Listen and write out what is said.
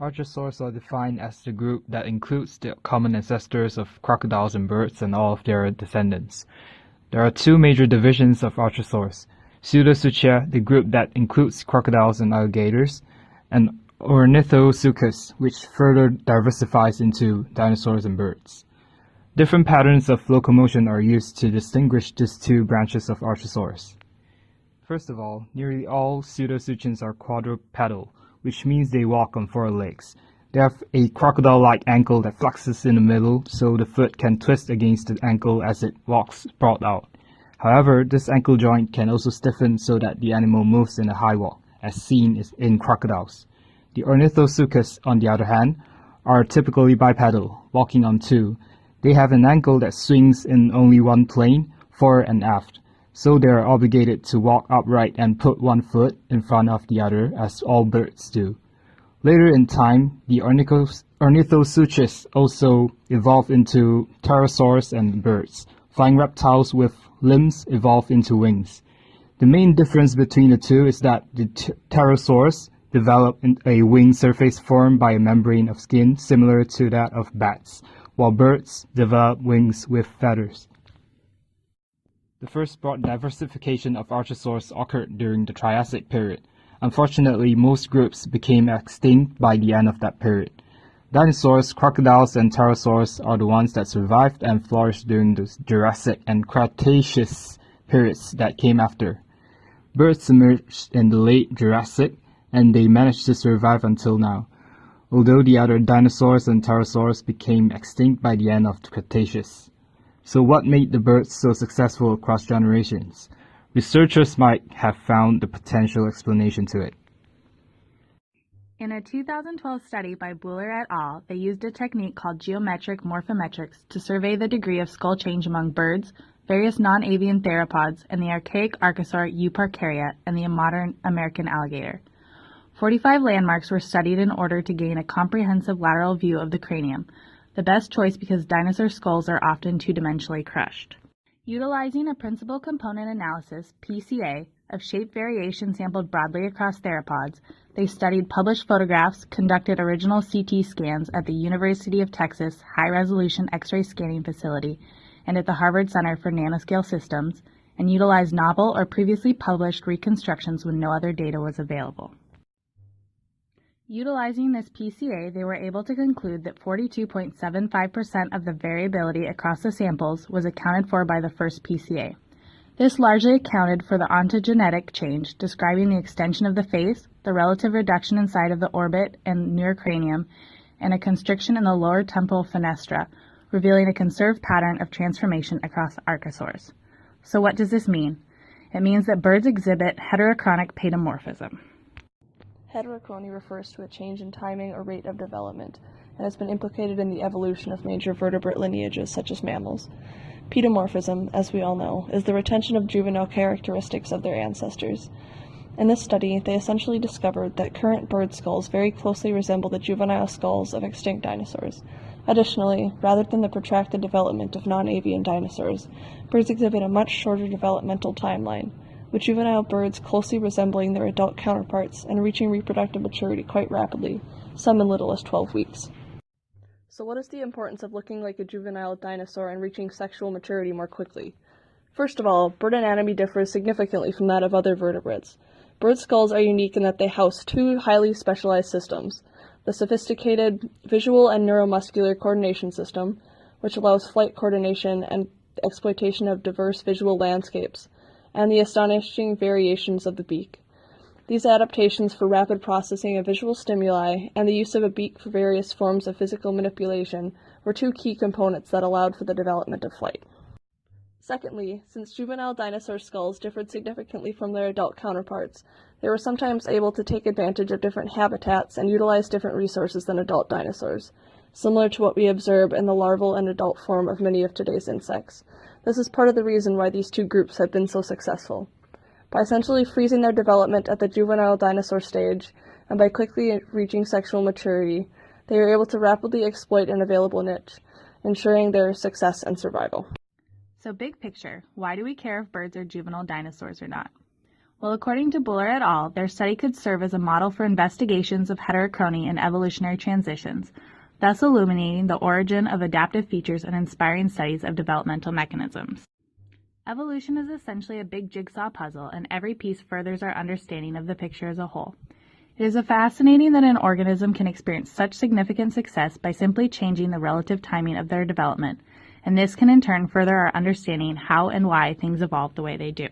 Archosaurs are defined as the group that includes the common ancestors of crocodiles and birds and all of their descendants. There are two major divisions of archosaurs: Pseudosuchia, the group that includes crocodiles and alligators, and Ornithosuchus, which further diversifies into dinosaurs and birds. Different patterns of locomotion are used to distinguish these two branches of archosaurs. First of all, nearly all pseudosuchians are quadrupedal, which means they walk on four legs. They have a crocodile-like ankle that flexes in the middle, so the foot can twist against the ankle as it walks sprawled out. However, this ankle joint can also stiffen so that the animal moves in a high walk, as seen in crocodiles. The Ornithosuchus, on the other hand, are typically bipedal, walking on two. They have an ankle that swings in only one plane, fore and aft, so they are obligated to walk upright and put one foot in front of the other, as all birds do. Later in time, the Ornithosuchus also evolved into pterosaurs and birds. Flying reptiles with limbs evolved into wings. The main difference between the two is that the pterosaurs develop a wing surface formed by a membrane of skin similar to that of bats, while birds develop wings with feathers. The first broad diversification of archosaurs occurred during the Triassic period. Unfortunately, most groups became extinct by the end of that period. Dinosaurs, crocodiles, and pterosaurs are the ones that survived and flourished during the Jurassic and Cretaceous periods that came after. Birds emerged in the late Jurassic, and they managed to survive until now, although the other dinosaurs and pterosaurs became extinct by the end of the Cretaceous. So what made the birds so successful across generations? Researchers might have found the potential explanation to it. In a 2012 study by Buhler et al., they used a technique called geometric morphometrics to survey the degree of skull change among birds, various non-avian theropods, and the archaic archosaur Euparkeria and the modern American alligator. 45 landmarks were studied in order to gain a comprehensive lateral view of the cranium, the best choice because dinosaur skulls are often two-dimensionally crushed. Utilizing a principal component analysis, PCA, of shape variation sampled broadly across theropods, they studied published photographs, conducted original CT scans at the University of Texas High-Resolution X-ray Scanning Facility and at the Harvard Center for Nanoscale Systems, and utilized novel or previously published reconstructions when no other data was available. Utilizing this PCA, they were able to conclude that 42.75% of the variability across the samples was accounted for by the first PCA. This largely accounted for the ontogenetic change, describing the extension of the face, the relative reduction in side of the orbit and neurocranium, and a constriction in the lower temporal fenestra, revealing a conserved pattern of transformation across archosaurs. So what does this mean? It means that birds exhibit heterochronic paedomorphism. Heterochrony refers to a change in timing or rate of development, and has been implicated in the evolution of major vertebrate lineages such as mammals. Paedomorphism, as we all know, is the retention of juvenile characteristics of their ancestors. In this study, they essentially discovered that current bird skulls very closely resemble the juvenile skulls of extinct dinosaurs. Additionally, rather than the protracted development of non-avian dinosaurs, birds exhibit a much shorter developmental timeline, with juvenile birds closely resembling their adult counterparts and reaching reproductive maturity quite rapidly, some in little as 12 weeks. So what is the importance of looking like a juvenile dinosaur and reaching sexual maturity more quickly? First of all, bird anatomy differs significantly from that of other vertebrates. Bird skulls are unique in that they house two highly specialized systems: the sophisticated visual and neuromuscular coordination system, which allows flight coordination and exploitation of diverse visual landscapes, and the astonishing variations of the beak. These adaptations for rapid processing of visual stimuli and the use of a beak for various forms of physical manipulation were two key components that allowed for the development of flight. Secondly, since juvenile dinosaur skulls differed significantly from their adult counterparts, they were sometimes able to take advantage of different habitats and utilize different resources than adult dinosaurs, similar to what we observe in the larval and adult form of many of today's insects. This is part of the reason why these two groups have been so successful. By essentially freezing their development at the juvenile dinosaur stage, and by quickly reaching sexual maturity, they are able to rapidly exploit an available niche, ensuring their success and survival. So big picture, why do we care if birds are juvenile dinosaurs or not? Well, according to Buller et al., their study could serve as a model for investigations of heterochrony and evolutionary transitions, thus illuminating the origin of adaptive features and inspiring studies of developmental mechanisms. Evolution is essentially a big jigsaw puzzle, and every piece furthers our understanding of the picture as a whole. It is fascinating that an organism can experience such significant success by simply changing the relative timing of their development, and this can in turn further our understanding how and why things evolve the way they do.